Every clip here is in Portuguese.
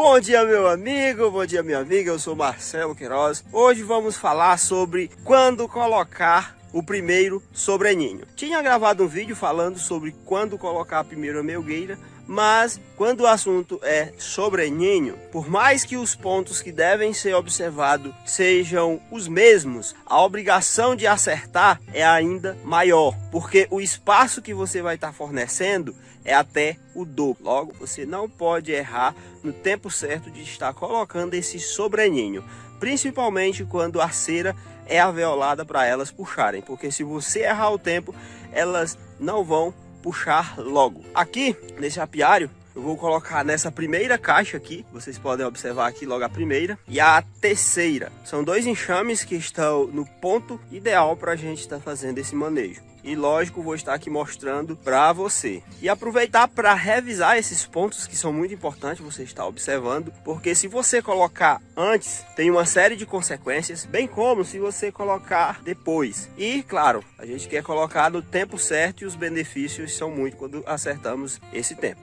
Bom dia, meu amigo, bom dia, minha amiga, eu sou Marcelo Queiroz. Hoje vamos falar sobre quando colocar o primeiro sobreninho. Tinha gravado um vídeo falando sobre quando colocar a primeira melgueira, mas quando o assunto é sobreninho, por mais que os pontos que devem ser observados sejam os mesmos, a obrigação de acertar é ainda maior, porque o espaço que você vai estar fornecendo é até o dobro. Logo, você não pode errar no tempo certo de estar colocando esse sobreninho, principalmente quando a cera é alveolada para elas puxarem, porque se você errar o tempo, elas não vão puxar logo. Aqui nesse apiário eu vou colocar nessa primeira caixa aqui, vocês podem observar aqui logo a primeira e a terceira. São dois enxames que estão no ponto ideal para a gente estar fazendo esse manejo. E lógico, vou estar aqui mostrando para você. E aproveitar para revisar esses pontos que são muito importantes você estar observando. Porque se você colocar antes, tem uma série de consequências. Bem como se você colocar depois. E claro, a gente quer colocar no tempo certo e os benefícios são muito quando acertamos esse tempo.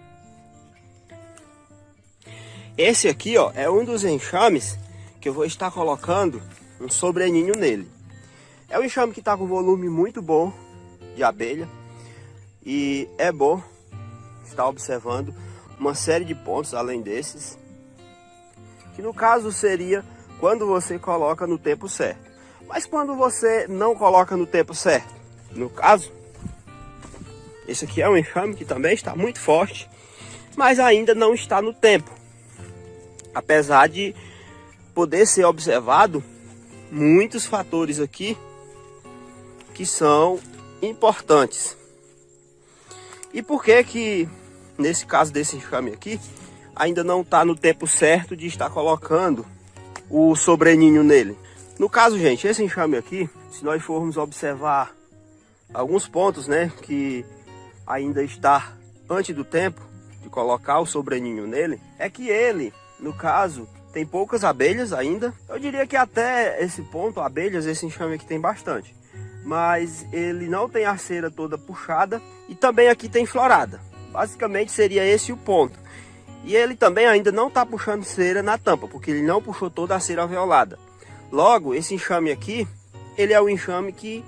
Esse aqui ó, é um dos enxames que eu vou estar colocando um sobreninho nele. É um enxame que está com volume muito bom de abelha e é bom estar observando uma série de pontos além desses, que no caso seria quando você coloca no tempo certo. Mas quando você não coloca no tempo certo, no caso esse aqui é um enxame que também está muito forte, mas ainda não está no tempo, apesar de poder ser observado muitos fatores aqui que são importantes. E por que nesse caso desse enxame aqui ainda não está no tempo certo de estar colocando o sobreninho nele? No caso, gente, esse enxame aqui, se nós formos observar alguns pontos, né, que ainda está antes do tempo de colocar o sobreninho nele, é que ele, no caso, tem poucas abelhas ainda. Eu diria que até esse ponto, abelhas, esse enxame aqui tem bastante, mas ele não tem a cera toda puxada e também aqui tem florada. Basicamente seria esse o ponto. E ele também ainda não está puxando cera na tampa, porque ele não puxou toda a cera alveolada. Logo, esse enxame aqui, ele é o enxame que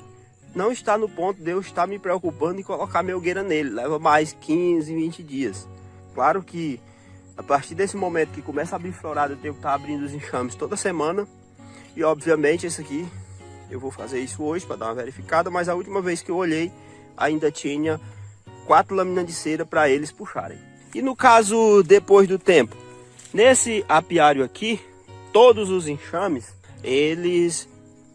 não está no ponto de eu estar me preocupando em colocar melgueira nele. Leva mais 15, 20 dias. Claro que a partir desse momento que começa a abrir florada, eu tenho que estar abrindo os enxames toda semana. E obviamente esse aqui eu vou fazer isso hoje para dar uma verificada, mas a última vez que eu olhei ainda tinha 4 lâminas de cera para eles puxarem. E no caso depois do tempo, nesse apiário aqui, todos os enxames, eles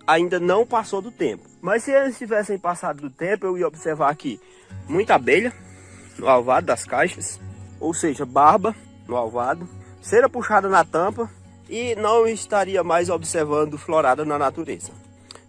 ainda não passou do tempo. Mas se eles tivessem passado do tempo, eu ia observar aqui muita abelha no alvado das caixas, ou seja, barba no alvado, cera puxada na tampa e não estaria mais observando florada na natureza.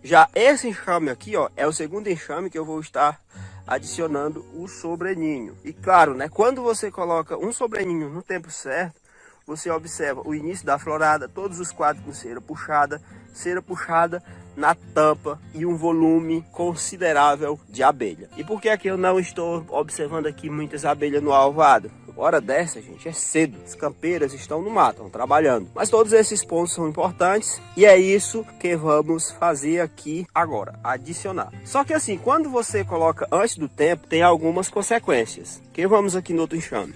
Já esse enxame aqui, ó, é o segundo enxame que eu vou estar adicionando o sobreninho. E claro, né, quando você coloca um sobreninho no tempo certo, você observa o início da florada, todos os quadros com cera puxada na tampa e um volume considerável de abelha. E por que é que eu não estou observando aqui muitas abelhas no alvado? Hora dessa, gente, é cedo. As campeiras estão no mato, estão trabalhando. Mas todos esses pontos são importantes e é isso que vamos fazer aqui agora, adicionar. Só que assim, quando você coloca antes do tempo, tem algumas consequências. Que vamos aqui no outro enxame.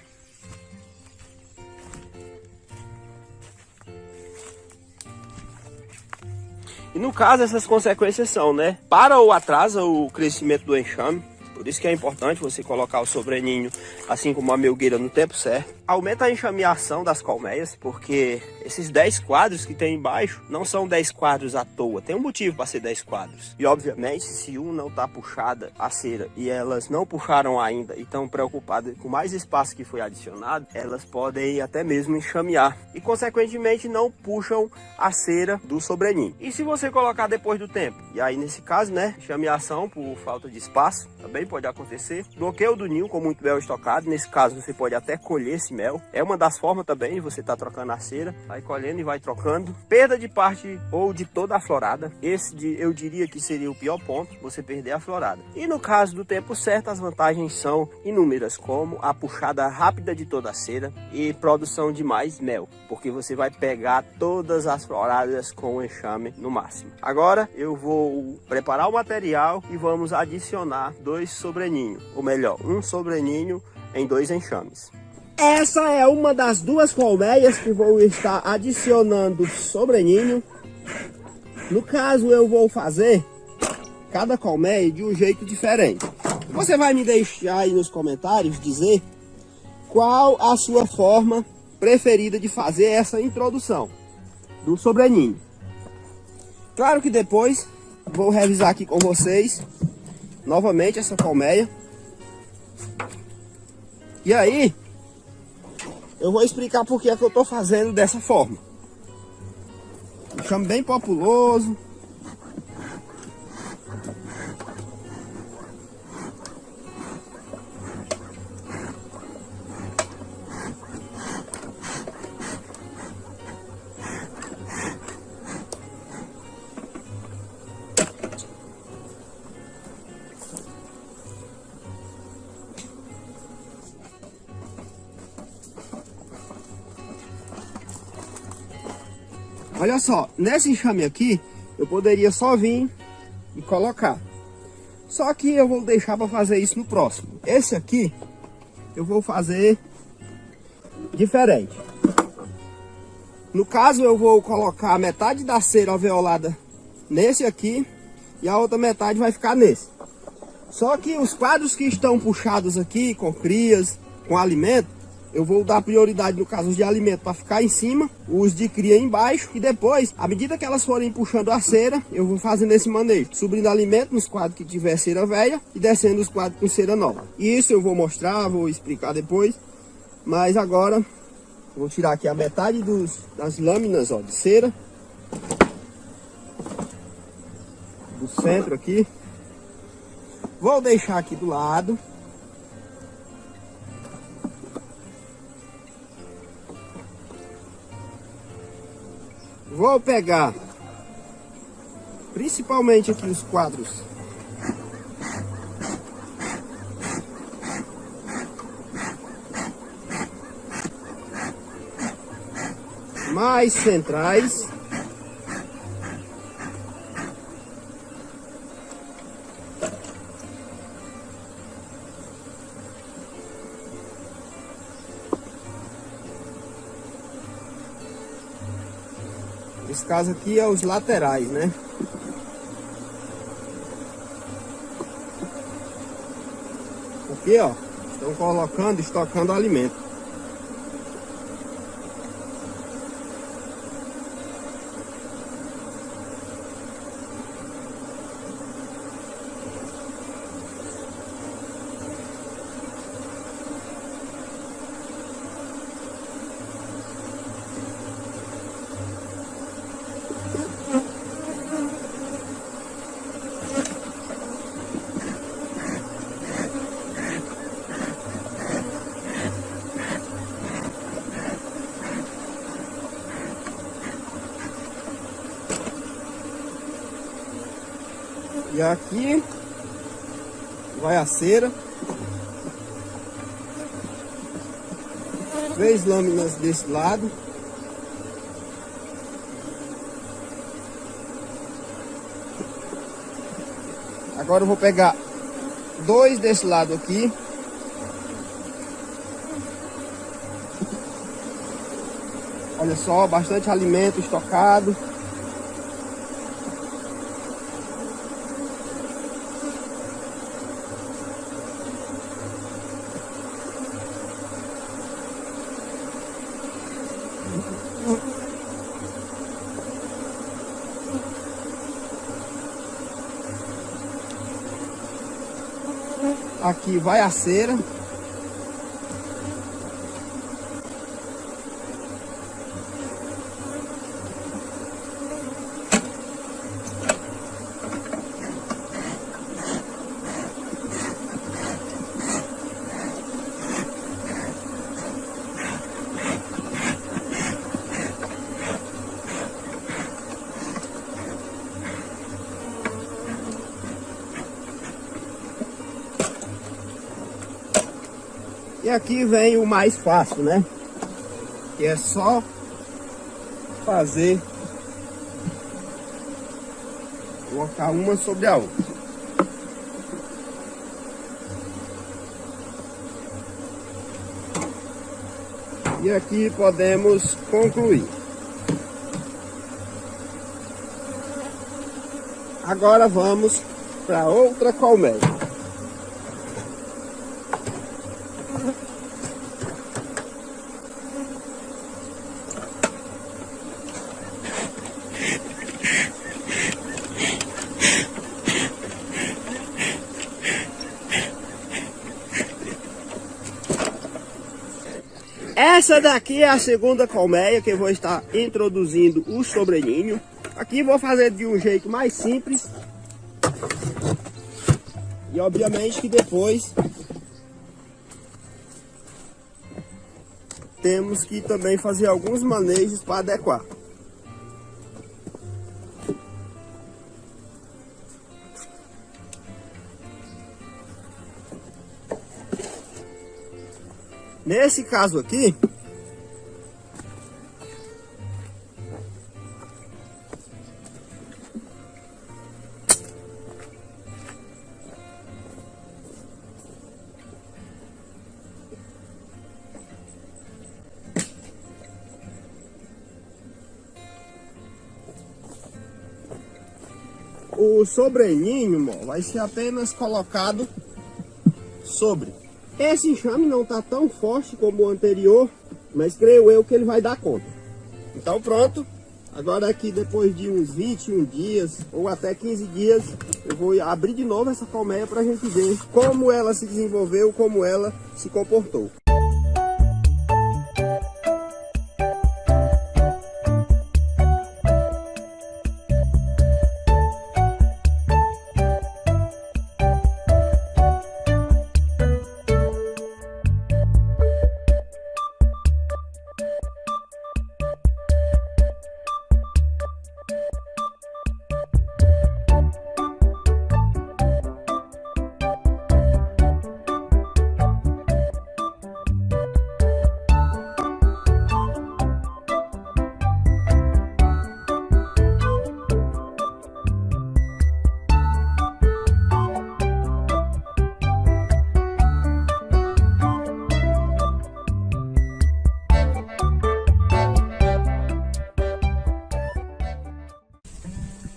E no caso, essas consequências são, né, para ou atrasa o crescimento do enxame. Por isso que é importante você colocar o sobreninho, assim como a melgueira, no tempo certo. Aumenta a enxameação das colmeias, porque esses 10 quadros que tem embaixo não são 10 quadros à toa. Tem um motivo para ser 10 quadros. E obviamente, se um não está puxada a cera e elas não puxaram ainda e estão preocupadas com mais espaço que foi adicionado, elas podem até mesmo enxamear. E consequentemente não puxam a cera do sobreninho. E se você colocar depois do tempo? E aí nesse caso, né, enxameação por falta de espaço também pode acontecer. Bloqueio do ninho com muito mel estocado. Nesse caso você pode até colher esse mel. É uma das formas também de você estar trocando a cera. Vai colhendo e vai trocando. Perda de parte ou de toda a florada. Eu diria que seria o pior ponto, você perder a florada. E no caso do tempo certo, as vantagens são inúmeras, como a puxada rápida de toda a cera e produção de mais mel, porque você vai pegar todas as floradas com o enxame no máximo. Agora eu vou preparar o material e vamos adicionar 2 sobreninhos, ou melhor, um sobreninho em 2 enxames. Essa é uma das 2 colmeias que vou estar adicionando sobreninho. No caso, eu vou fazer cada colmeia de um jeito diferente. Você vai me deixar aí nos comentários dizer qual a sua forma preferida de fazer essa introdução do sobreninho. Claro que depois vou revisar aqui com vocês novamente essa colmeia. E aí eu vou explicar por que é que eu estou fazendo dessa forma. Enxame bem populoso. Olha só, nesse enxame aqui, eu poderia só vir e colocar. Só que eu vou deixar para fazer isso no próximo. Esse aqui, eu vou fazer diferente. No caso, eu vou colocar metade da cera alveolada nesse aqui e a outra metade vai ficar nesse. Só que os quadros que estão puxados aqui, com crias, com alimento, eu vou dar prioridade no caso de alimento para ficar em cima, os de cria embaixo, e depois, à medida que elas forem puxando a cera, eu vou fazendo esse manejo, subindo alimento nos quadros que tiver cera velha e descendo os quadros com cera nova. Isso eu vou mostrar, vou explicar depois, mas agora vou tirar aqui a metade das lâminas, ó, de cera do centro aqui. Vou deixar aqui do lado. Vou pegar principalmente aqui os quadros mais centrais. Esse caso aqui é os laterais, né? Aqui, ó, estão colocando, estocando alimento. E aqui vai a cera. 3 lâminas desse lado. Agora eu vou pegar 2 desse lado aqui. Olha só, bastante alimento estocado. Aqui vai a cera. E aqui vem o mais fácil, né? Que é só fazer, colocar uma sobre a outra. E aqui podemos concluir. Agora vamos para outra colmeia. Essa daqui é a segunda colmeia que eu vou estar introduzindo o sobreninho. Aqui vou fazer de um jeito mais simples. E obviamente que depois temos que também fazer alguns manejos para adequar. Nesse caso aqui, o sobreninho, ó, vai ser apenas colocado sobre. Esse enxame não está tão forte como o anterior, mas creio eu que ele vai dar conta. Então pronto, agora aqui depois de uns 21 dias ou até 15 dias, eu vou abrir de novo essa colmeia para a gente ver como ela se desenvolveu, como ela se comportou.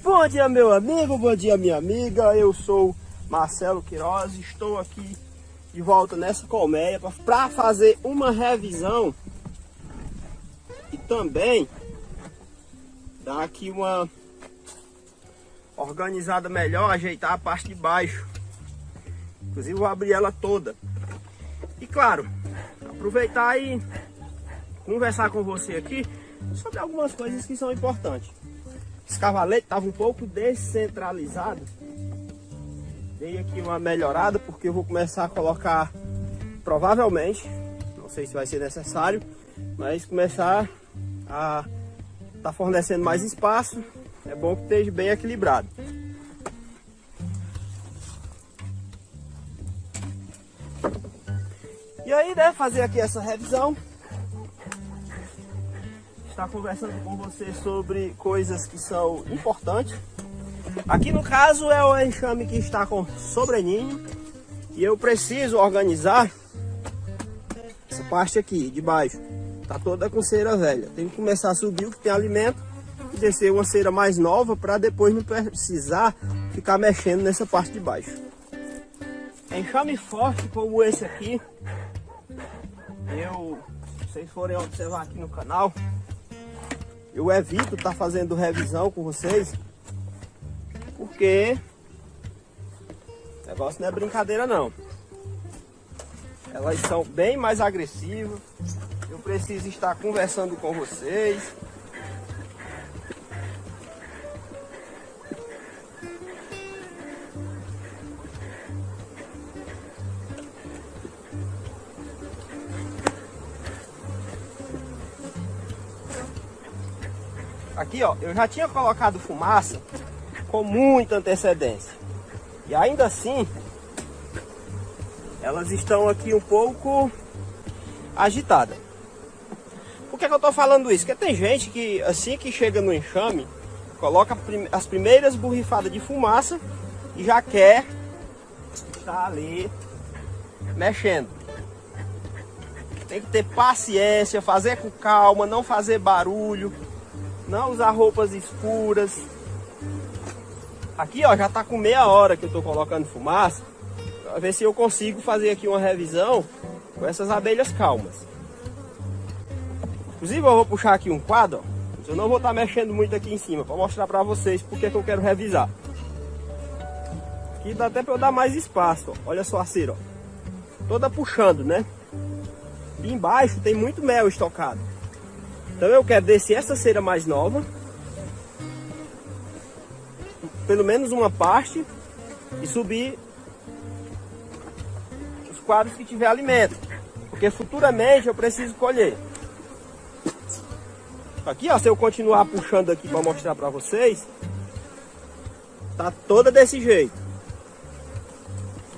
Bom dia, meu amigo, bom dia, minha amiga. Eu sou Marcelo Queiroz, estou aqui de volta nessa colmeia para fazer uma revisão e também dar aqui uma organizada melhor, ajeitar a parte de baixo. Inclusive vou abrir ela toda. E claro, aproveitar e conversar com você aqui sobre algumas coisas que são importantes. Esse cavalete estava um pouco descentralizado. Dei aqui uma melhorada porque eu vou começar a colocar, provavelmente, não sei se vai ser necessário, mas começar a estar fornecendo mais espaço. É bom que esteja bem equilibrado. E aí, né, fazer aqui essa revisão. Estar conversando com você sobre coisas que são importantes. Aqui no caso é o enxame que está com sobreninho e eu preciso organizar essa parte aqui de baixo. Tá toda com cera velha. Tem que começar a subir o que tem alimento e descer uma cera mais nova para depois não precisar ficar mexendo nessa parte de baixo. Enxame forte como esse aqui, se vocês forem observar aqui no canal, eu evito estar fazendo revisão com vocês, porque o negócio não é brincadeira não. Elas são bem mais agressivas, eu preciso estar conversando com vocês. Aqui, ó, eu já tinha colocado fumaça com muita antecedência. E ainda assim, elas estão aqui um pouco agitada. Por que eu tô falando isso? Porque tem gente que assim que chega no enxame, coloca as primeiras borrifadas de fumaça e já quer estar ali mexendo. Tem que ter paciência, fazer com calma, não fazer barulho, não usar roupas escuras. Aqui ó, já tá com meia hora que eu tô colocando fumaça, para ver se eu consigo fazer aqui uma revisão com essas abelhas calmas. Inclusive eu vou puxar aqui um quadro, ó. Eu não vou estar mexendo muito aqui em cima, para mostrar para vocês porque que eu quero revisar. Aqui dá até para eu dar mais espaço, ó. Olha só a cera, ó. Toda puxando, né? E embaixo tem muito mel estocado. Então eu quero descer essa cera mais nova, pelo menos uma parte, e subir os quadros que tiver alimento, porque futuramente eu preciso colher. Aqui ó, se eu continuar puxando aqui para mostrar para vocês, tá toda desse jeito.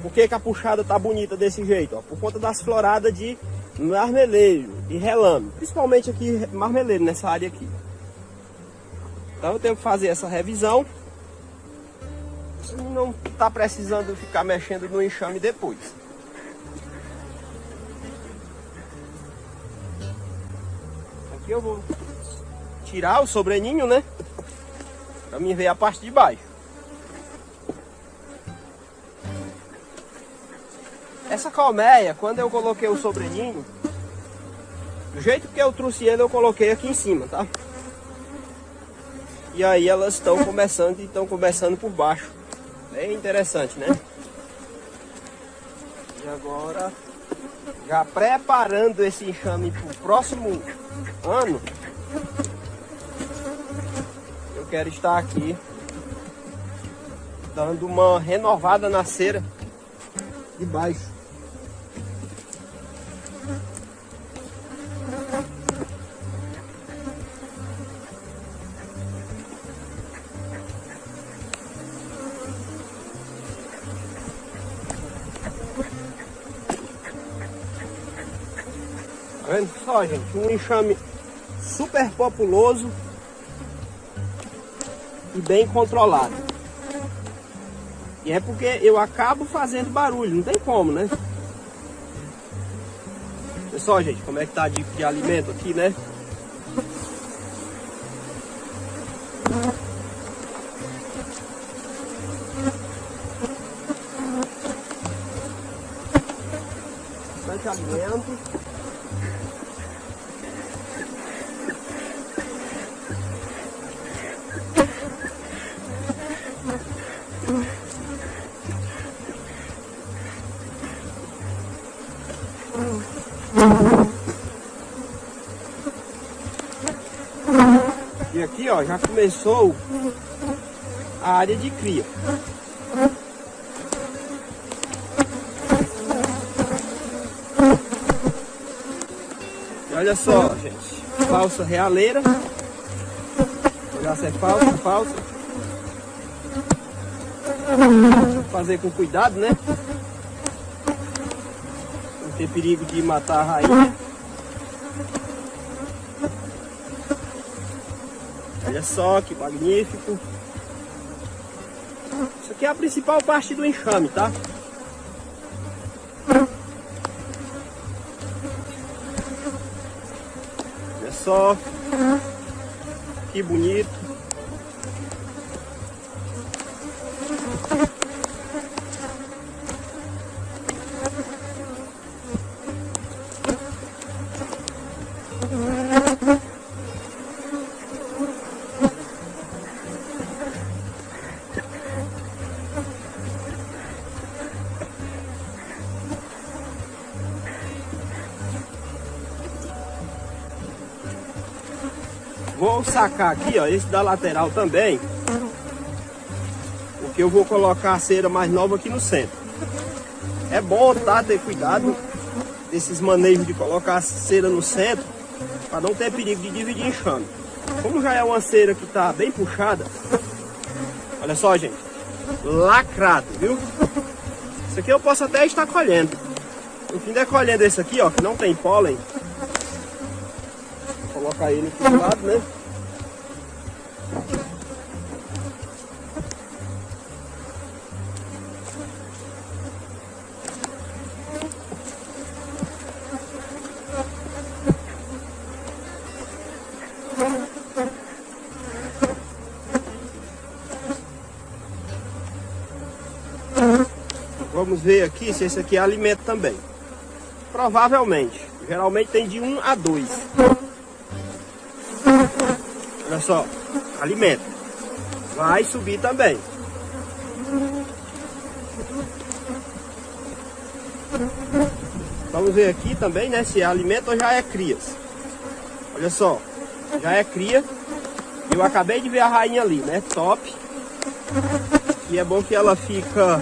Por que que a puxada tá bonita desse jeito? Ó? Por conta das floradas de marmeleiro e relame, principalmente aqui marmeleiro nessa área aqui. Então eu tenho que fazer essa revisão. Não tá precisando ficar mexendo no enxame depois. Aqui eu vou tirar o sobreninho, né? Pra mim ver a parte de baixo. Essa colmeia, quando eu coloquei o sobreninho, do jeito que eu trouxe ele, eu coloquei aqui em cima, tá? E aí elas estão começando por baixo. Bem interessante, né? E agora, já preparando esse enxame para o próximo ano, eu quero estar aqui dando uma renovada na cera de baixo. Tá vendo só, gente? Um enxame super populoso e bem controlado. E é porque eu acabo fazendo barulho, não tem como, né? Olha só, gente, como é que tá de alimento aqui, né? Bastante alimento. E aqui ó, já começou a área de cria. E olha só, gente, falsa realeira. Olha se é falsa, falsa. Fazer com cuidado, né? Não ter perigo de matar a rainha. Olha só que magnífico. Isso aqui é a principal parte do enxame, tá? Olha só que bonito. Vou sacar aqui, ó, esse da lateral também, porque eu vou colocar a cera mais nova aqui no centro. É bom, tá, ter cuidado desses manejos de colocar a cera no centro, para não ter perigo de dividir enxame. Como já é uma cera que tá bem puxada, olha só, gente, lacrado, viu? Isso aqui eu posso até estar colhendo. No fim decolhendo esse aqui, ó, que não tem pólen. Vou colocar ele aqui do lado, né? Vamos ver aqui se esse aqui é alimento também. Provavelmente. Geralmente tem de 1 a 2. Olha só. Alimento. Vai subir também. Vamos ver aqui também, né? Se é alimento ou já é crias. Olha só. Já é cria. Eu acabei de ver a rainha ali, né? Top. E é bom que ela fica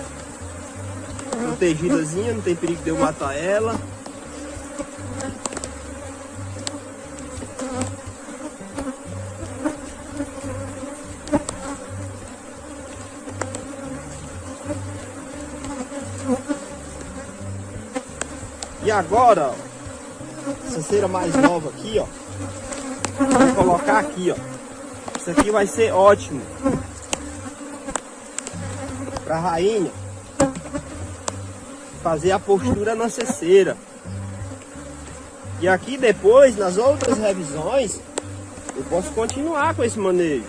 protegidazinha, não tem perigo de eu matar ela. E agora, ó, essa cera mais nova aqui, ó, vou colocar aqui, ó. Isso aqui vai ser ótimo pra rainha fazer a postura na ceceira. E aqui depois, nas outras revisões, eu posso continuar com esse manejo.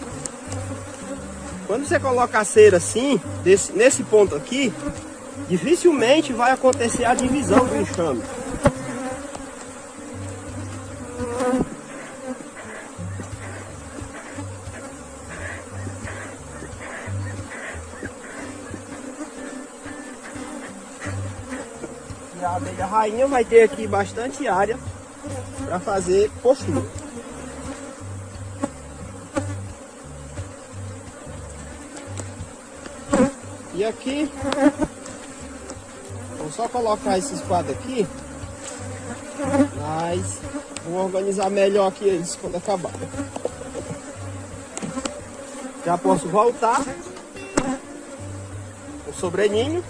Quando você coloca a cera assim, nesse ponto aqui, dificilmente vai acontecer a divisão do enxame. E a abelha rainha vai ter aqui bastante área para fazer postura. E aqui, vou só colocar esses quadros aqui, mas vou organizar melhor aqui eles quando acabar. Já posso voltar o sobreninho.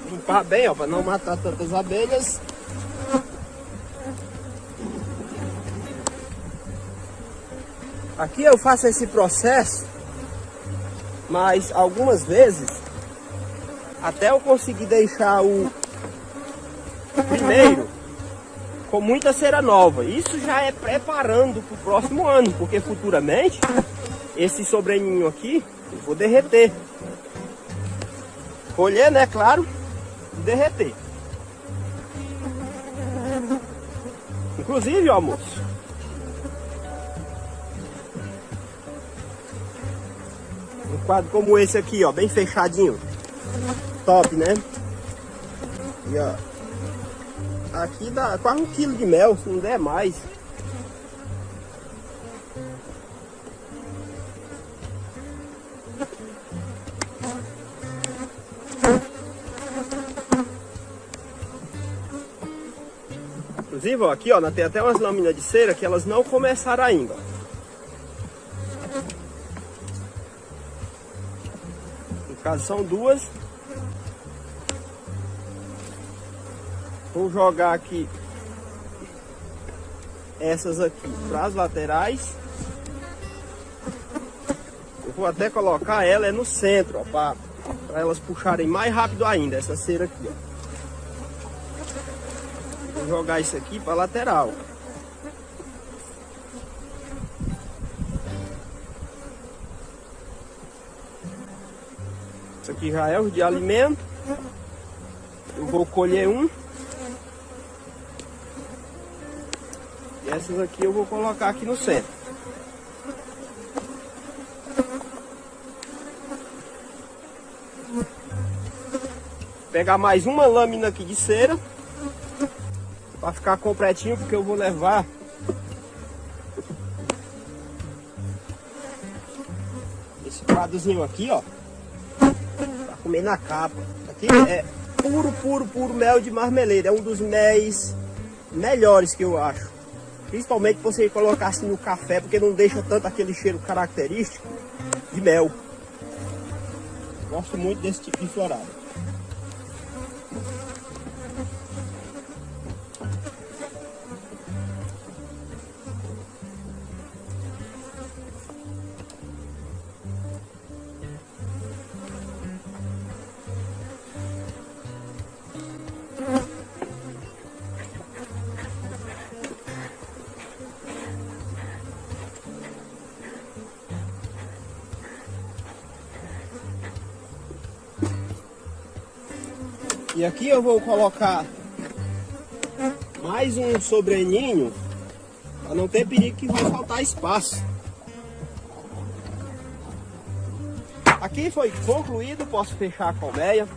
Limpar bem, ó, para não matar tantas abelhas. Aqui eu faço esse processo, mas algumas vezes até eu conseguir deixar o primeiro com muita cera nova. Isso já é preparando para o próximo ano, porque futuramente esse sobreninho aqui eu vou derreter. Colher, né, claro, e derreter. Inclusive, ó, moço, um quadro como esse aqui, ó, bem fechadinho, top, né? E ó, aqui dá quase 1 quilo de mel, se não der mais. Inclusive, ó, aqui, ó, tem até umas lâminas de cera que elas não começaram ainda. No caso, são duas. Vou jogar aqui essas aqui para as laterais. Eu vou até colocar ela no centro, ó, para elas puxarem mais rápido ainda, essa cera aqui, ó. Vou jogar isso aqui para lateral. Isso aqui já é o de alimento. Eu vou colher um. E essas aqui eu vou colocar aqui no centro. Pegar mais uma lâmina aqui de cera para ficar completinho, porque eu vou levar esse quadrozinho aqui, ó, também na capa. Aqui é puro mel de marmeleiro. É um dos méis melhores que eu acho. Principalmente você colocar assim no café, porque não deixa tanto aquele cheiro característico de mel. Gosto muito desse tipo de florada. E aqui eu vou colocar mais um sobreninho, para não ter perigo que vai faltar espaço. Aqui foi concluído, posso fechar a colmeia.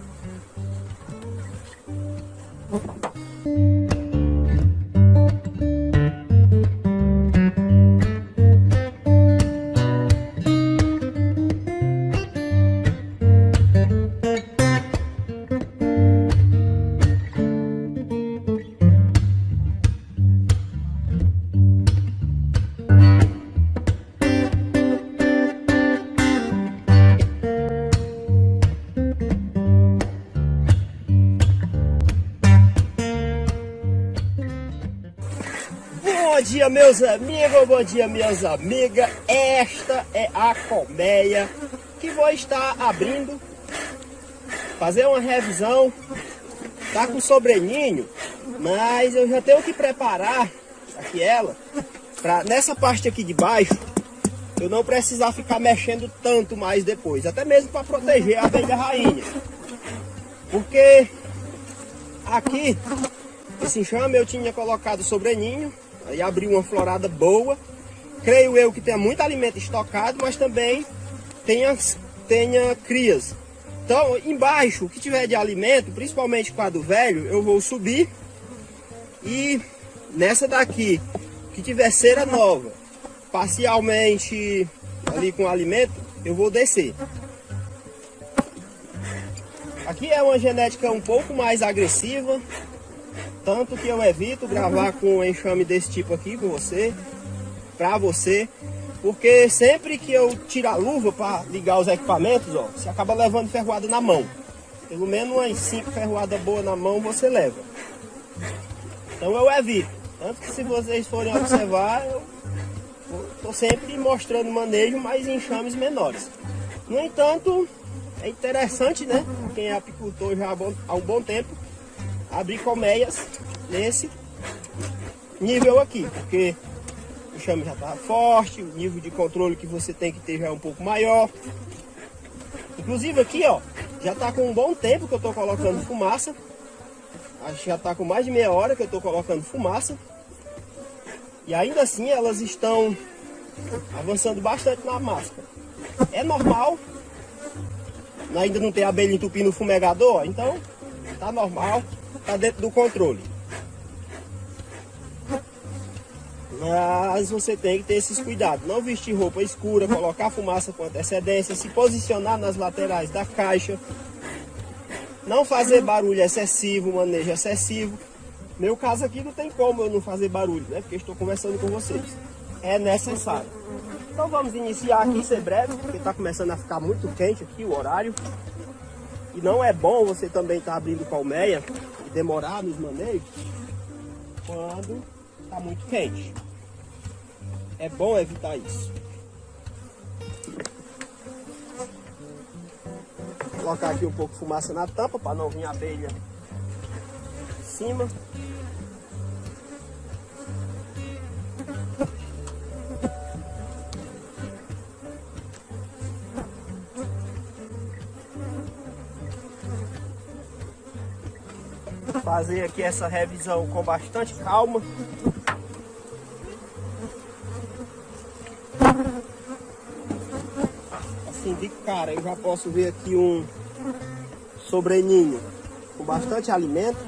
Bom dia, meus amigos, bom dia, minhas amigas. Esta é a colmeia que vou estar abrindo, fazer uma revisão. Tá com sobreninho, mas eu já tenho que preparar aqui ela, para nessa parte aqui de baixo, eu não precisar ficar mexendo tanto mais depois, até mesmo para proteger a abelha rainha. Porque aqui, esse enxame eu tinha colocado sobreninho, aí abri uma florada boa. Creio eu que tenha muito alimento estocado, mas também tenha crias. Então, embaixo, o que tiver de alimento, principalmente quadro velho, eu vou subir. E nessa daqui, que tiver cera nova, parcialmente ali com alimento, eu vou descer. Aqui é uma genética um pouco mais agressiva, tanto que eu evito gravar com um enxame desse tipo aqui com você, pra você, porque sempre que eu tiro a luva para ligar os equipamentos, ó, você acaba levando ferroada na mão. Pelo menos umas 5 ferroadas boas na mão você leva. Então eu evito. Tanto que se vocês forem observar, eu estou sempre mostrando manejo, mas em enxames menores. No entanto, é interessante, né? Quem é apicultor já há um bom tempo, abrir colmeias nesse nível aqui, porque o enxame já está forte, o nível de controle que você tem que ter já é um pouco maior. Inclusive aqui, ó, já está com um bom tempo que eu estou colocando fumaça. Acho que já está com mais de meia hora que eu estou colocando fumaça. E ainda assim elas estão avançando bastante na máscara. É normal, ainda não tem abelha entupindo o fumegador, então tá normal, tá dentro do controle. Mas você tem que ter esses cuidados, não vestir roupa escura, colocar fumaça com antecedência, se posicionar nas laterais da caixa, não fazer barulho excessivo, manejo excessivo. Meu caso aqui não tem como eu não fazer barulho, né? Porque estou conversando com vocês. É necessário. Então vamos iniciar aqui, ser breve, porque está começando a ficar muito quente aqui o horário. E não é bom você também estar abrindo colmeia e demorar nos manejos quando está muito quente. É bom evitar isso. Vou colocar aqui um pouco de fumaça na tampa para não vir a abelha em cima. Fazer aqui essa revisão com bastante calma. Assim de cara eu já posso ver aqui um sobreninho com bastante alimento.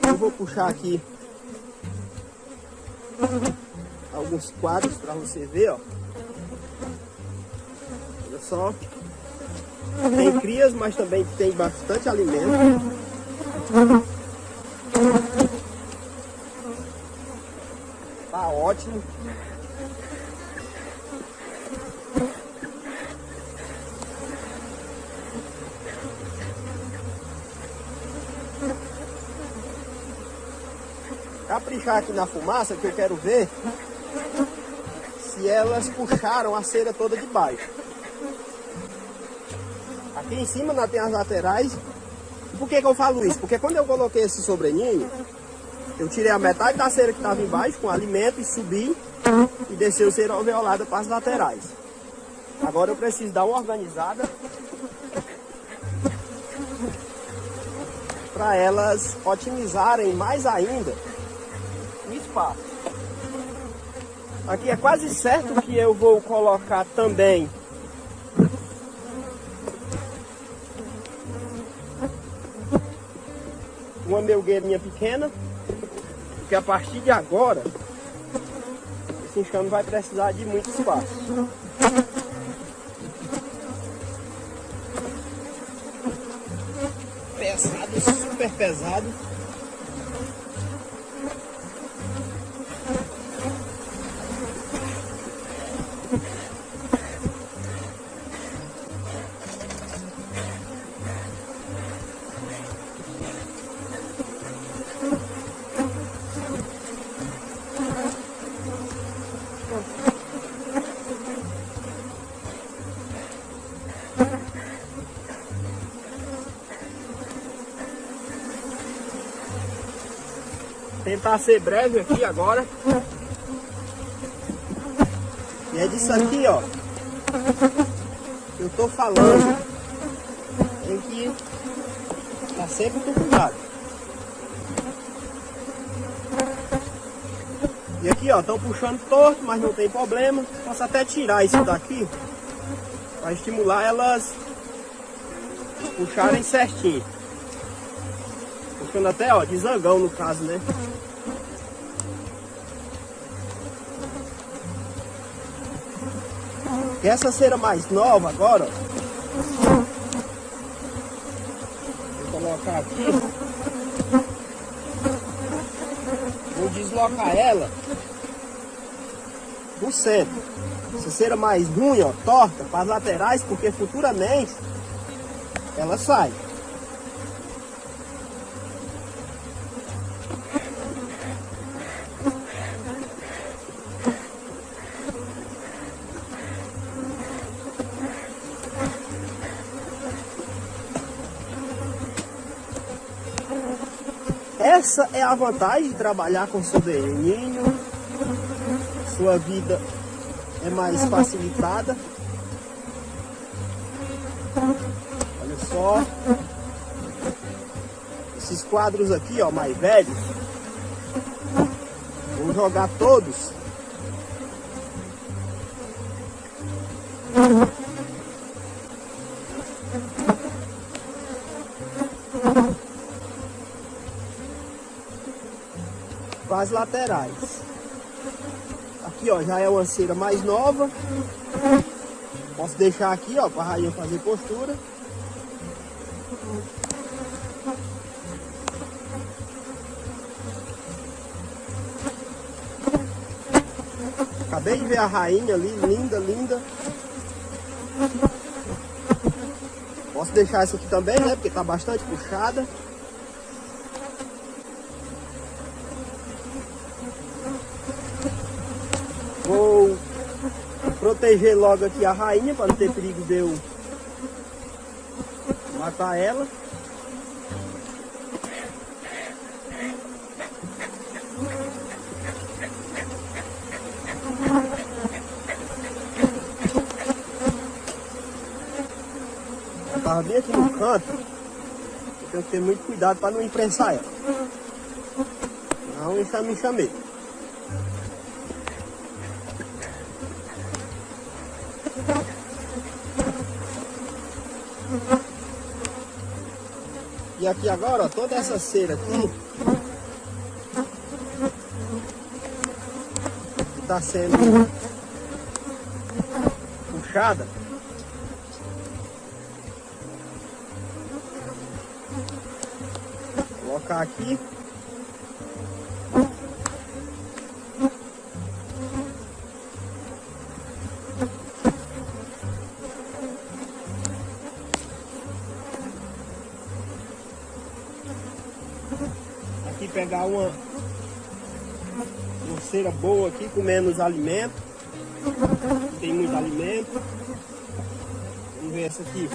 Eu vou puxar aqui alguns quadros para você ver, ó. Olha só. tem crias, mas também tem bastante alimento. Tá ótimo. Caprichar aqui na fumaça, que eu quero ver se elas puxaram a cera toda de baixo. Aqui em cima tem as laterais. Por que eu falo isso? Porque quando eu coloquei esse sobreninho, eu tirei a metade da cera que estava embaixo com alimento e subi e desceu cera alveolada para as laterais. Agora eu preciso dar uma organizada para elas otimizarem mais ainda o espaço. Aqui é quase certo que eu vou colocar também uma melgueirinha pequena, porque a partir de agora esse enxame vai precisar de muito espaço. Pesado, super pesado. Tentar ser breve aqui agora. E é disso aqui, ó, eu tô falando. Tem que estar sempre com cuidado. E aqui, ó, estão puxando torto, mas não tem problema. Posso até tirar isso daqui para estimular elas puxarem certinho. Puxando até, ó, de zangão no caso, né? E essa cera mais nova agora, ó, vou colocar aqui, vou deslocar ela do centro. Essa cera mais ruim, ó, torta para as laterais, porque futuramente ela sai. Essa é a vantagem de trabalhar com sobreninho. Sua vida é mais facilitada. Olha só. Esses quadros aqui, ó, mais velhos, vou jogar todos para as laterais. Aqui, ó, já é uma cera mais nova. Posso deixar aqui, ó, para a rainha fazer postura. Acabei de ver a rainha ali, linda, linda. Posso deixar essa aqui também, né, porque tá bastante puxada. Vou proteger logo aqui a rainha para não ter perigo de eu matar ela. Ela estava bem aqui no canto. Eu tenho que ter muito cuidado para não imprensar ela. Não enxamei. E aqui agora, ó, toda essa cera aqui que está sendo puxada, colocar aqui. Aqui pegar uma cera boa aqui com menos alimento. Tem muito alimento. Vamos ver essa aqui.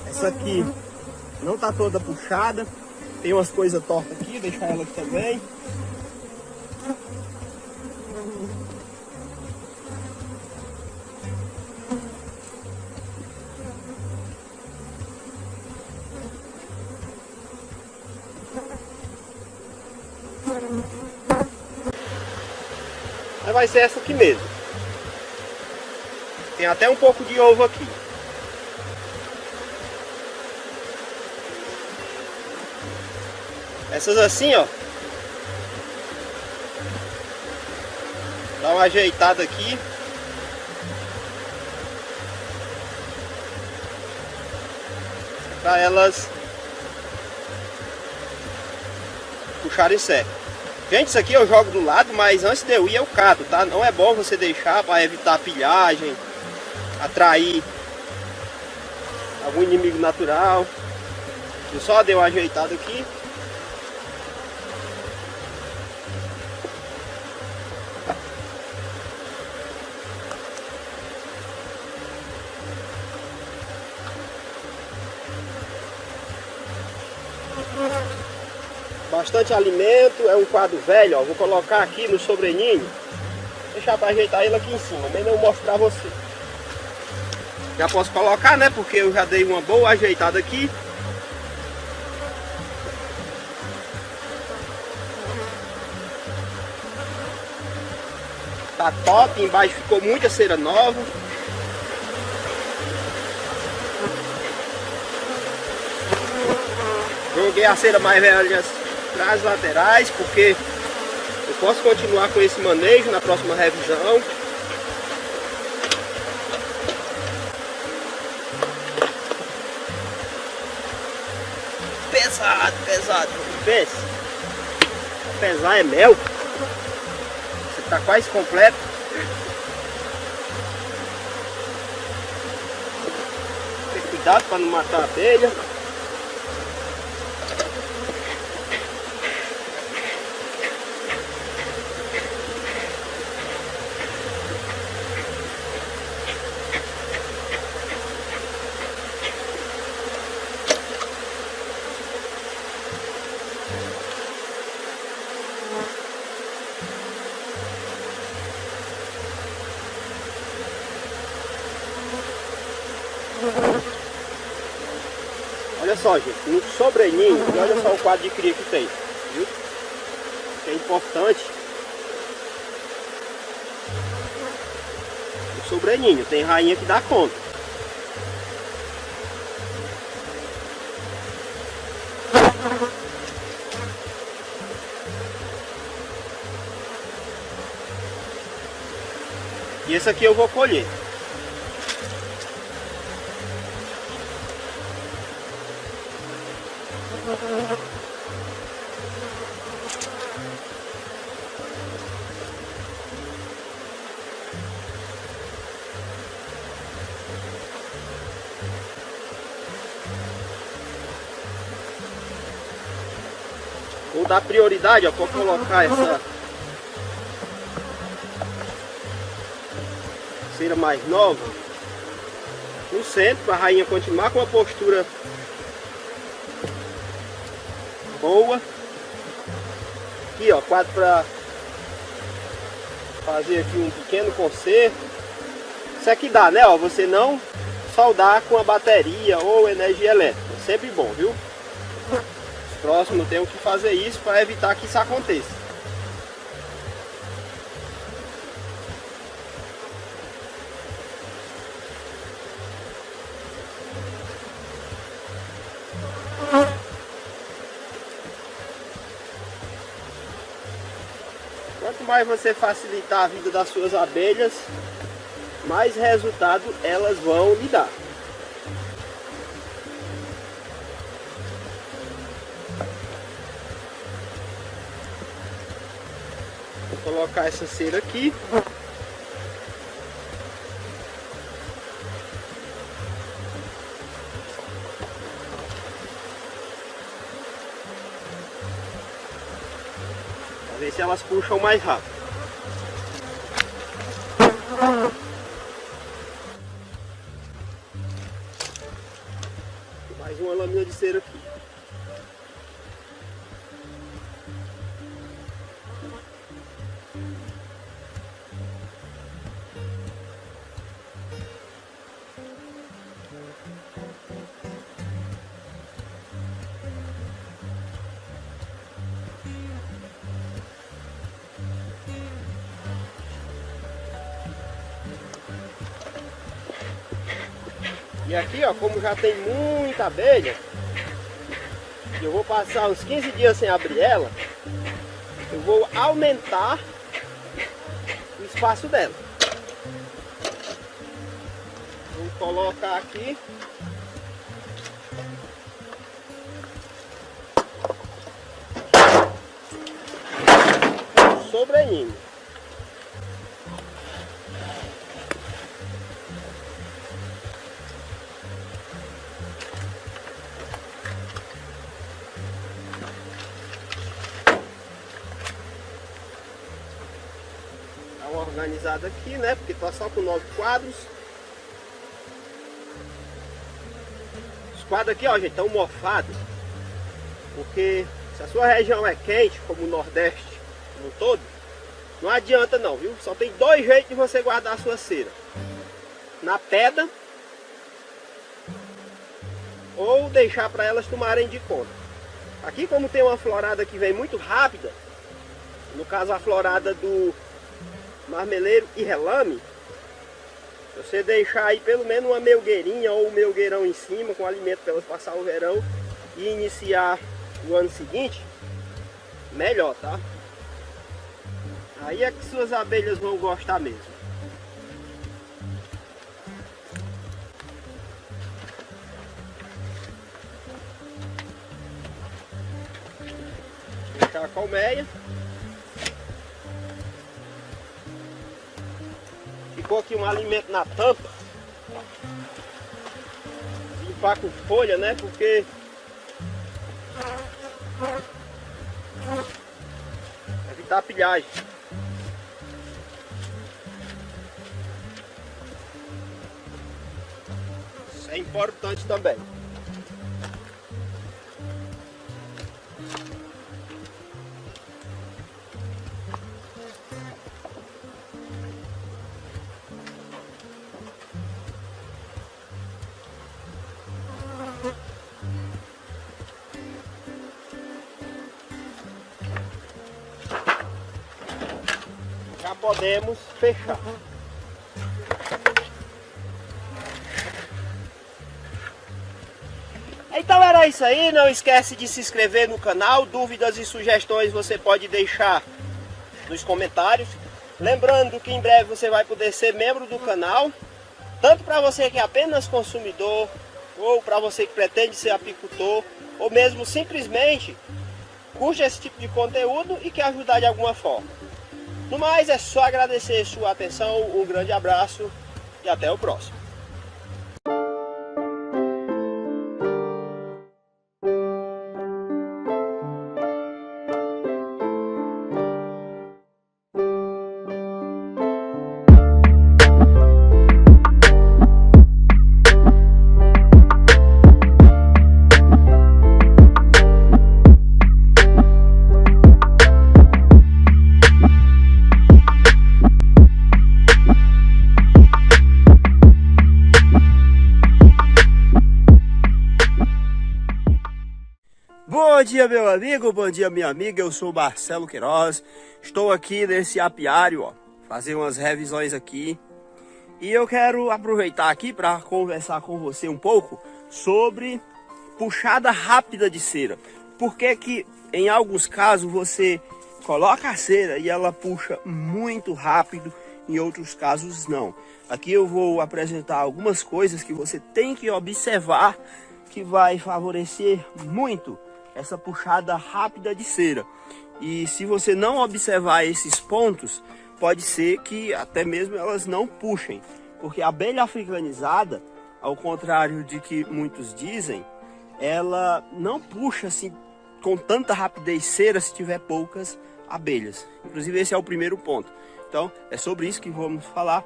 Essa aqui não tá toda puxada. Tem umas coisas tortas aqui, deixar ela aqui também. Mas vai ser essa aqui mesmo. Tem até um pouco de ovo aqui. Essas assim, ó. Dá uma ajeitada aqui. Para elas puxarem certo. Gente, isso aqui eu jogo do lado, mas antes de eu ir eu cato, tá? Não é bom você deixar para evitar pilhagem, atrair algum inimigo natural. Eu só dei uma ajeitada aqui. Bastante alimento, é um quadro velho, ó. Vou colocar aqui no sobreninho. Deixar para ajeitar ele aqui em cima, bem não mostro para você. Já posso colocar, né? Porque eu já dei uma boa ajeitada aqui. Tá top, embaixo ficou muita cera nova. Joguei a cera mais velha nas laterais, porque eu posso continuar com esse manejo na próxima revisão. Pesado, pesado. Pensa. Pesar é mel. Você tá quase completo. Tem cuidado para não matar a abelha. Olha só, gente, no sobreninho, e olha só o quadro de cria que tem, viu? Que é importante. O sobreninho, tem rainha que dá conta. E esse aqui eu vou colher. Vou dar prioridade, ó, para colocar essa cera mais nova no centro, para a rainha continuar com uma postura boa. Aqui, ó, quadro para fazer aqui um pequeno conserto. Isso aqui dá, né, ó, você não soldar com a bateria ou energia elétrica, sempre bom, viu? Os próximos tenho que fazer isso para evitar que isso aconteça. Quanto mais você facilitar a vida das suas abelhas, mais resultado elas vão lhe dar. Vou colocar essa cera aqui. Para ver se elas puxam mais rápido. Mais uma lâmina de cera aqui. E aqui, ó, como já tem muita abelha, eu vou passar uns 15 dias sem abrir ela, eu vou aumentar o espaço dela. Vou colocar aqui sobreninho. Dá uma organizada aqui, né? Porque tá só com 9 quadros. Os quadros aqui, ó, gente, estão mofados. Porque se a sua região é quente, como o Nordeste como um todo, não adianta não, viu? Só tem dois jeitos de você guardar a sua cera: na pedra ou deixar para elas tomarem de conta. Aqui, como tem uma florada que vem muito rápida, no caso a florada do marmeleiro e relame, você deixar aí pelo menos uma melgueirinha ou um melgueirão em cima com alimento para elas passar o verão e iniciar o ano seguinte, melhor, tá? Aí é que suas abelhas vão gostar mesmo. Deixar a colmeia. Ficou aqui um alimento na tampa. Limpar com folha, né? Porque evitar pilhagem. Isso é importante também. Já podemos fechar. Então era isso aí, não esquece de se inscrever no canal, dúvidas e sugestões você pode deixar nos comentários. Lembrando que em breve você vai poder ser membro do canal, tanto para você que é apenas consumidor, ou para você que pretende ser apicultor, ou mesmo simplesmente curte esse tipo de conteúdo e quer ajudar de alguma forma. No mais, é só agradecer sua atenção, um grande abraço e até o próximo. Bom dia, meu amigo, bom dia, minha amiga, eu sou Marcelo Queiroz, estou aqui nesse apiário, ó, fazer umas revisões aqui, e eu quero aproveitar aqui para conversar com você um pouco sobre puxada rápida de cera. Por que que em alguns casos você coloca a cera e ela puxa muito rápido em outros casos não. Aqui eu vou apresentar algumas coisas que você tem que observar, que vai favorecer muito essa puxada rápida de cera. E se você não observar esses pontos, pode ser que até mesmo elas não puxem, porque a abelha africanizada, ao contrário de que muitos dizem, ela não puxa assim com tanta rapidez cera se tiver poucas abelhas. Inclusive esse é o primeiro ponto. Então é sobre isso que vamos falar.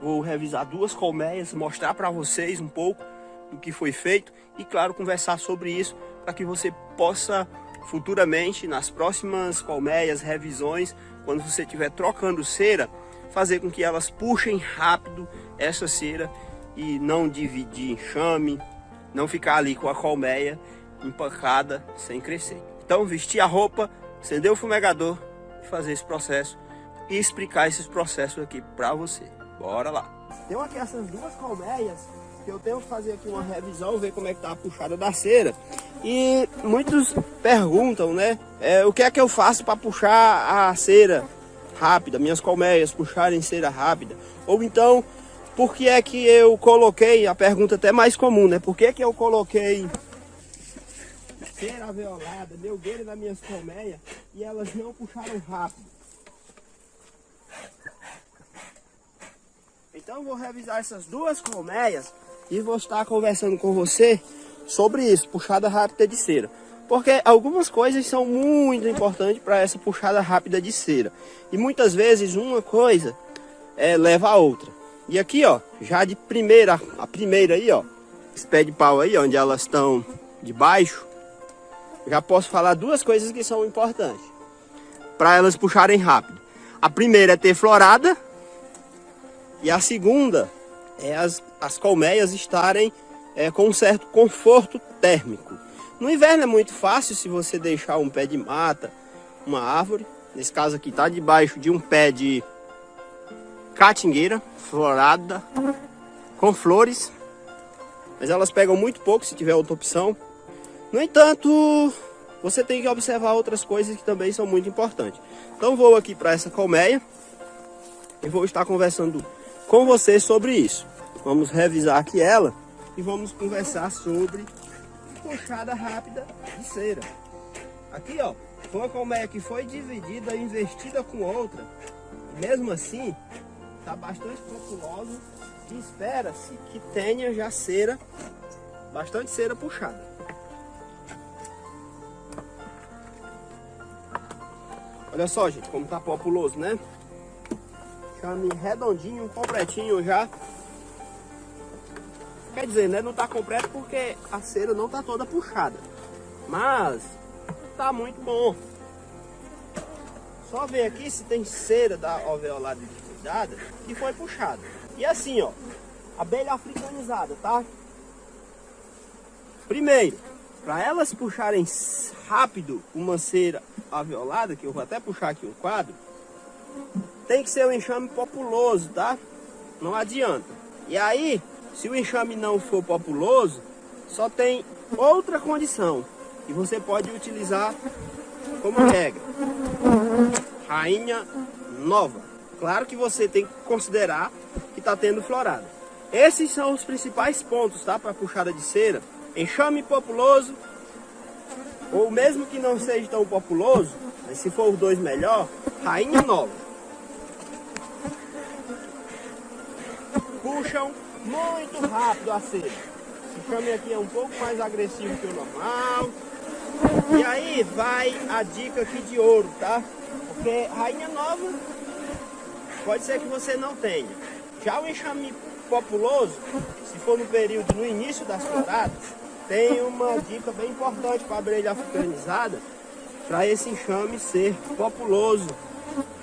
Vou revisar 2 colmeias, mostrar para vocês um pouco do que foi feito e claro, conversar sobre isso para que você possa futuramente, nas próximas colmeias, revisões, quando você estiver trocando cera, fazer com que elas puxem rápido essa cera e não dividir enxame, não ficar ali com a colmeia empancada sem crescer. Então vestir a roupa, acender o fumegador e fazer esse processo e explicar esses processos aqui para você. Bora lá! Tem aqui essas 2 colmeias que eu tenho que fazer aqui uma revisão, ver como é que tá a puxada da cera. E muitos perguntam, né? O que é que eu faço para puxar a cera rápida, minhas colmeias puxarem cera rápida? Ou então, por que é que eu coloquei, a pergunta até mais comum, né? Por que é que eu coloquei cera alveolada, melgueira nas minhas colmeias e elas não puxaram rápido? Então eu vou revisar essas 2 colmeias e vou estar conversando com você sobre isso, puxada rápida de cera. Porque algumas coisas são muito importantes para essa puxada rápida de cera. E muitas vezes uma coisa leva a outra. E aqui, ó, já de primeira, a primeira aí, ó, esse pé de pau aí, onde elas estão de baixo, já posso falar 2 coisas que são importantes para elas puxarem rápido. A primeira é ter florada e a segunda é as colmeias estarem com um certo conforto térmico. No inverno é muito fácil se você deixar um pé de mata, uma árvore, nesse caso aqui está debaixo de um pé de catingueira florada com flores, mas elas pegam muito pouco se tiver outra opção. No entanto, você tem que observar outras coisas que também são muito importantes. Então vou aqui para essa colmeia e vou estar conversando com você sobre isso. Vamos revisar aqui ela e vamos conversar sobre puxada rápida de cera. Aqui, ó, foi uma colmeia que foi dividida, investida com outra. E mesmo assim, está bastante populosa e espera-se que tenha já cera, bastante cera puxada. Olha só, gente, como tá populoso, né? Chame redondinho, completinho já. Quer dizer, né? Não tá completo porque a cera não tá toda puxada. Mas tá muito bom. Só ver aqui se tem cera da alveolada descuidada que foi puxada. E assim, ó, abelha africanizada, tá? Primeiro, para elas puxarem rápido uma cera alveolada, que eu vou até puxar aqui um quadro, tem que ser um enxame populoso, tá? Não adianta. E aí, se o enxame não for populoso, só tem outra condição que você pode utilizar como regra: rainha nova. Claro que você tem que considerar que está tendo florada. Esses são os principais pontos, tá? Para puxada de cera: enxame populoso, ou mesmo que não seja tão populoso, mas se for os 2 melhor, rainha nova. Puxam muito rápido a cera. O enxame aqui é um pouco mais agressivo que o normal. E aí vai a dica aqui de ouro, tá? Porque rainha nova pode ser que você não tenha. Já o enxame populoso, se for no período, no início das floradas, tem uma dica bem importante para a abelha africanizada, para esse enxame ser populoso,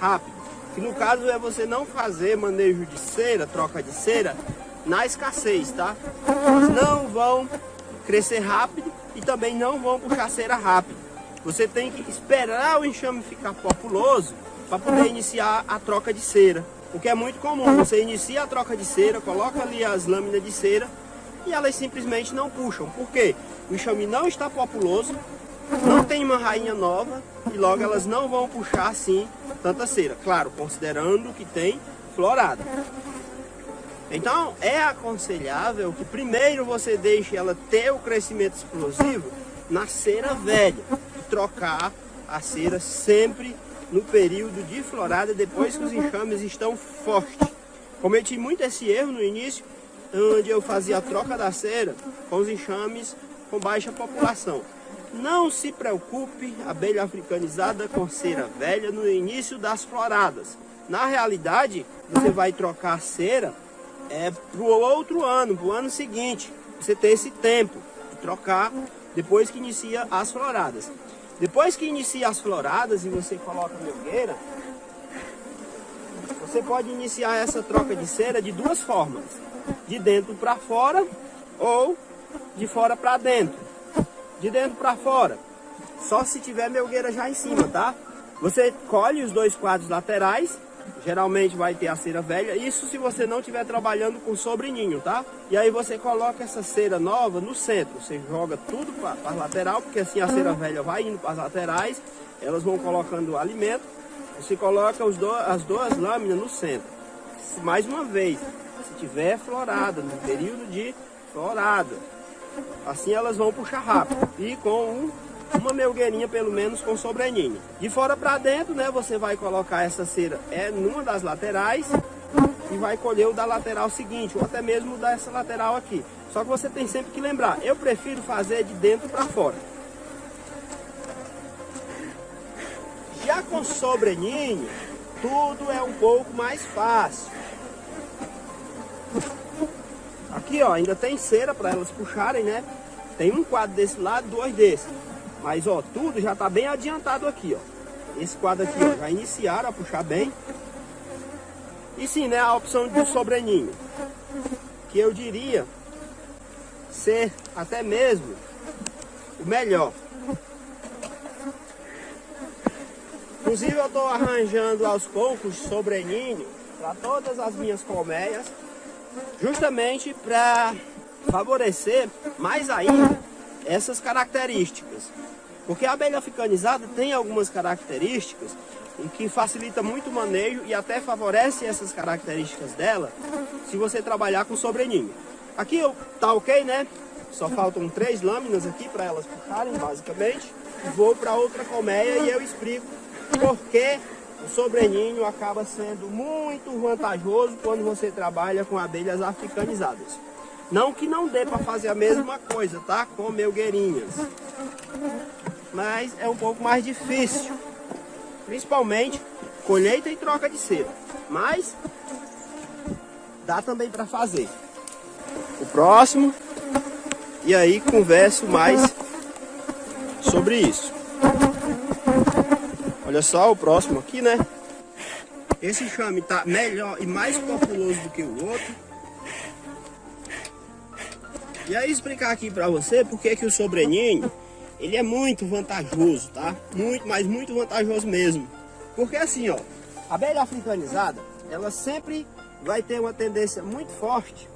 rápido. Que no caso é você não fazer manejo de cera, troca de cera, na escassez, tá? Eles não vão crescer rápido e também não vão puxar cera rápido. Você tem que esperar o enxame ficar populoso para poder iniciar a troca de cera. O que é muito comum, você inicia a troca de cera, coloca ali as lâminas de cera e elas simplesmente não puxam. Por quê? O enxame não está populoso, não tem uma rainha nova e logo elas não vão puxar assim tanta cera. Claro, considerando que tem florada. Então é aconselhável que primeiro você deixe ela ter o crescimento explosivo na cera velha, e trocar a cera sempre no período de florada, depois que os enxames estão fortes. Cometi muito esse erro no início, onde eu fazia a troca da cera com os enxames com baixa população. Não se preocupe, abelha africanizada com cera velha no início das floradas. Na realidade, você vai trocar a cera para o outro ano, para o ano seguinte. Você tem esse tempo de trocar depois que inicia as floradas. Depois que inicia as floradas e você coloca a melgueira, você pode iniciar essa troca de cera de duas formas: de dentro para fora ou de fora para dentro. De dentro para fora, só se tiver melgueira já em cima, tá? Você colhe os dois quadros laterais, geralmente vai ter a cera velha, isso se você não estiver trabalhando com sobreninho, tá? E aí você coloca essa cera nova no centro, você joga tudo para a lateral, porque assim a cera velha vai indo para as laterais, elas vão colocando o alimento, você coloca as duas lâminas no centro. Mais uma vez, se tiver florada, no período de florada, assim elas vão puxar rápido e com uma melgueirinha pelo menos com sobreninho. De fora para dentro, né, você vai colocar essa cera numa das laterais e vai colher o da lateral seguinte, ou até mesmo dessa lateral aqui. Só que você tem sempre que lembrar, eu prefiro fazer de dentro para fora. Já com sobreninho, tudo é um pouco mais fácil. Aqui, ó, ainda tem cera para elas puxarem, né? Tem um quadro desse lado, dois desse. Mas, ó, tudo já tá bem adiantado aqui, ó. Esse quadro aqui, ó, já iniciaram a puxar bem. E sim, né, a opção do sobreninho, que eu diria ser até mesmo o melhor. Inclusive, eu tô arranjando aos poucos sobreninho para todas as minhas colmeias, justamente para favorecer mais ainda essas características. Porque a abelha africanizada tem algumas características em que facilita muito o manejo e até favorece essas características dela se você trabalhar com sobreninho. Aqui tá ok, né? Só faltam 3 lâminas aqui para elas puxarem, basicamente. Vou para outra colmeia e eu explico por que o sobreninho acaba sendo muito vantajoso quando você trabalha com abelhas africanizadas. Não que não dê para fazer a mesma coisa, tá? Com melgueirinhas. Mas é um pouco mais difícil. Principalmente colheita e troca de cera. Mas dá também para fazer. O próximo. E aí converso mais sobre isso. Olha só o próximo aqui, né? Esse enxame tá melhor e mais populoso do que o outro. E aí explicar aqui pra você porque que o sobreninho, ele é muito vantajoso, tá? Muito, mas muito vantajoso mesmo. Porque assim, ó, a abelha africanizada, ela sempre vai ter uma tendência muito forte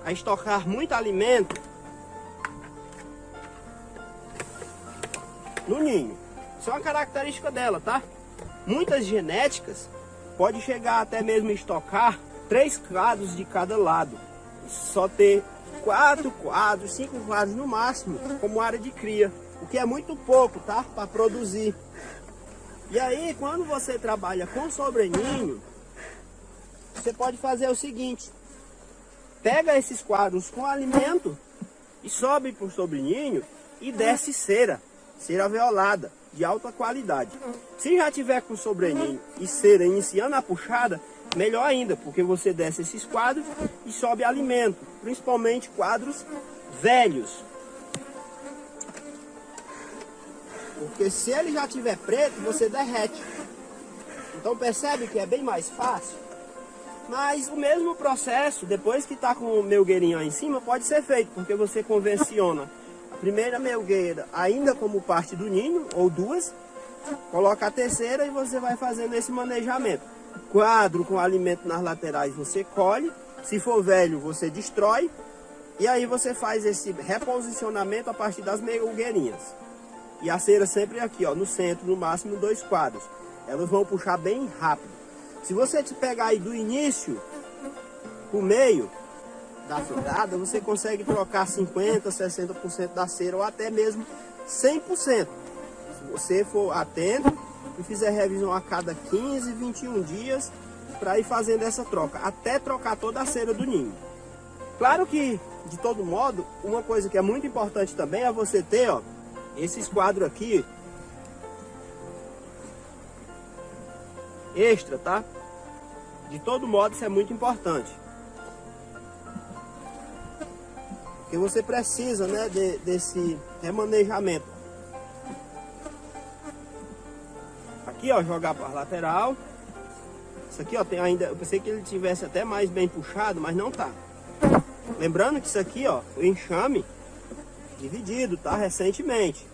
a estocar muito alimento no ninho. Isso é uma característica dela, tá? Muitas genéticas pode chegar até mesmo a estocar 3 quadros de cada lado. Só ter 4 quadros, 5 quadros no máximo como área de cria. O que é muito pouco, tá? Para produzir. E aí, quando você trabalha com sobreninho, você pode fazer o seguinte. Pega esses quadros com alimento e sobe para o sobreninho e desce cera. Cera violada, de alta qualidade. Se já tiver com sobreninho e cera iniciando a puxada, melhor ainda, porque você desce esses quadros e sobe alimento, principalmente quadros velhos. Porque se ele já tiver preto, você derrete. Então percebe que é bem mais fácil. Mas o mesmo processo, depois que está com o melgueirinho aí em cima, pode ser feito, porque você convenciona a primeira melgueira ainda como parte do ninho, ou 2, coloca a terceira e você vai fazendo esse manejamento. Quadro com alimento nas laterais você colhe, se for velho você destrói, e aí você faz esse reposicionamento a partir das melgueirinhas. E a cera sempre aqui, ó, no centro, no máximo 2 quadros. Elas vão puxar bem rápido. Se você te pegar aí do início pro meio da florada, você consegue trocar 50%, 60% da cera ou até mesmo 100%. Se você for atento e fizer revisão a cada 15, 21 dias para ir fazendo essa troca, até trocar toda a cera do ninho. Claro que, de todo modo, uma coisa que é muito importante também é você ter, ó, esses quadros aqui extra, tá? De todo modo, isso é muito importante. Porque você precisa, né, desse remanejamento. Aqui, ó, jogar para a lateral. Isso aqui, ó, tem ainda... Eu pensei que ele tivesse até mais bem puxado, mas não tá. Lembrando que isso aqui, ó, o enxame dividido, tá? Recentemente.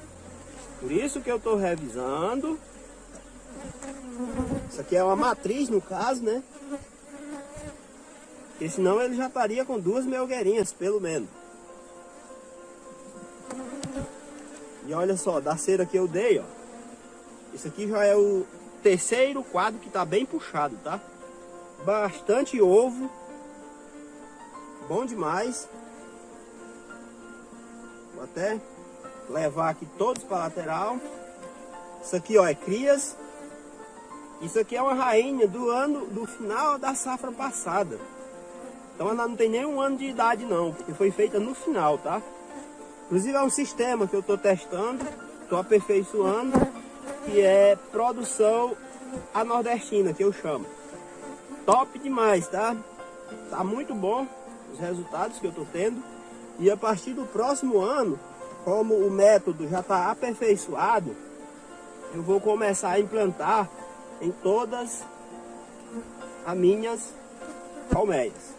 Por isso que eu tô revisando. Isso aqui é uma matriz, no caso, né? Porque senão ele já estaria com 2 melgueirinhas, pelo menos. E olha só, da cera que eu dei, ó. Isso aqui já é o terceiro quadro que tá bem puxado, tá? Bastante ovo. Bom demais. Vou até levar aqui todos para a lateral. Isso aqui, ó, é crias. Isso aqui é uma rainha do final da safra passada. Então ela não tem nem 1 ano de idade não, porque foi feita no final, tá? Inclusive é um sistema que eu estou testando, estou aperfeiçoando, que é produção a nordestina, que eu chamo. Top demais, tá? Tá muito bom os resultados que eu estou tendo. E a partir do próximo ano, como o método já está aperfeiçoado, eu vou começar a implantar em todas as minhas colmeias.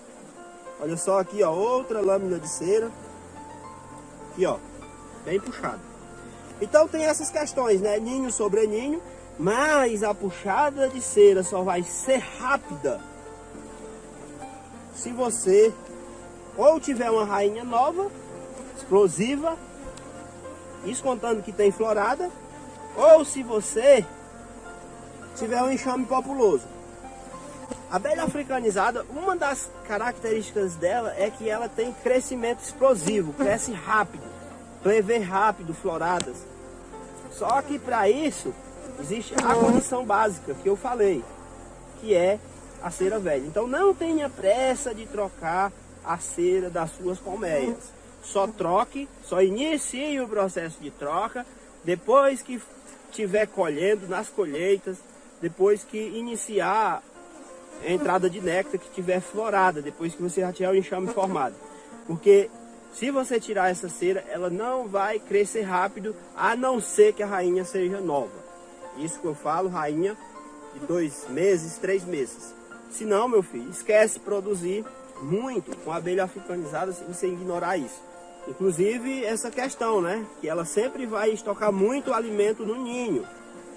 Olha só aqui, ó, outra lâmina de cera. Aqui, ó, bem puxado. Então tem essas questões, né? Ninho sobre ninho, mas a puxada de cera só vai ser rápida se você ou tiver uma rainha nova, explosiva, isso contando que tem florada, ou se você tiver um enxame populoso. A abelha africanizada, uma das características dela é que ela tem crescimento explosivo, cresce rápido, prevê rápido floradas. Só que para isso existe a condição básica que eu falei, que é a cera velha. Então não tenha pressa de trocar a cera das suas colmeias. Só troque, só inicie o processo de troca depois que estiver colhendo, nas colheitas, depois que iniciar a entrada de néctar, que estiver florada, depois que você já tiver o enxame formado. Porque se você tirar essa cera, ela não vai crescer rápido, a não ser que a rainha seja nova. Isso que eu falo, rainha de 2 meses, 3 meses. Se não, meu filho, esquece produzir muito com a abelha africanizada se você ignorar isso. Inclusive essa questão, né? Que ela sempre vai estocar muito alimento no ninho.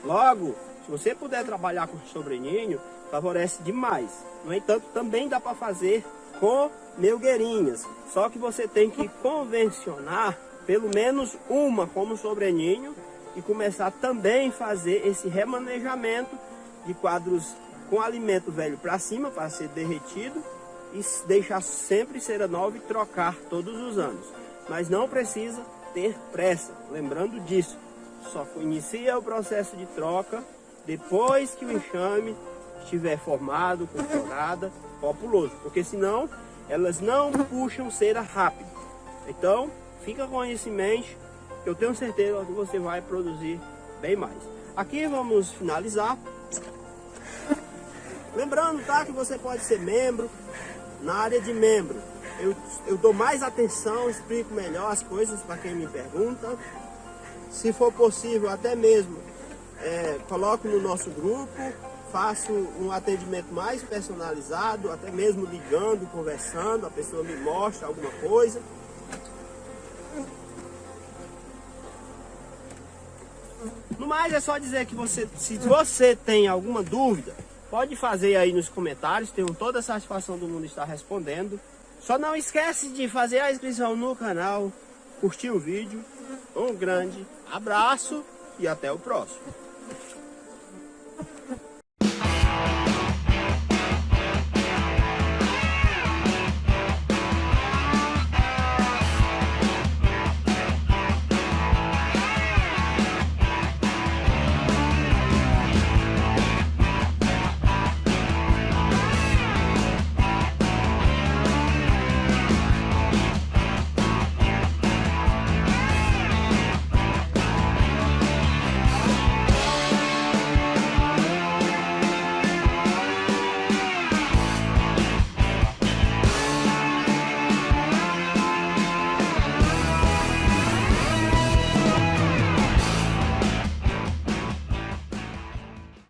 Logo, se você puder trabalhar com sobreninho, favorece demais. No entanto, também dá para fazer com melgueirinhas. Só que você tem que convencionar pelo menos uma como sobreninho e começar também a fazer esse remanejamento de quadros com alimento velho para cima, para ser derretido, e deixar sempre cera nova e trocar todos os anos. Mas não precisa ter pressa, lembrando disso. Só inicia o processo de troca depois que o enxame estiver formado, com florada, populoso. Porque senão elas não puxam cera rápido. Então, fica com isso em mente. Eu tenho certeza que você vai produzir bem mais. Aqui vamos finalizar. Lembrando, tá, que você pode ser membro. Na área de membro, eu dou mais atenção, explico melhor as coisas para quem me pergunta. Se for possível, até mesmo coloco no nosso grupo, faço um atendimento mais personalizado, até mesmo ligando, conversando, a pessoa me mostra alguma coisa. No mais, é só dizer que se você tem alguma dúvida, pode fazer aí nos comentários, tenho toda a satisfação do mundo estar respondendo. Só não esquece de fazer a inscrição no canal, curtir o vídeo. Um grande abraço e até o próximo.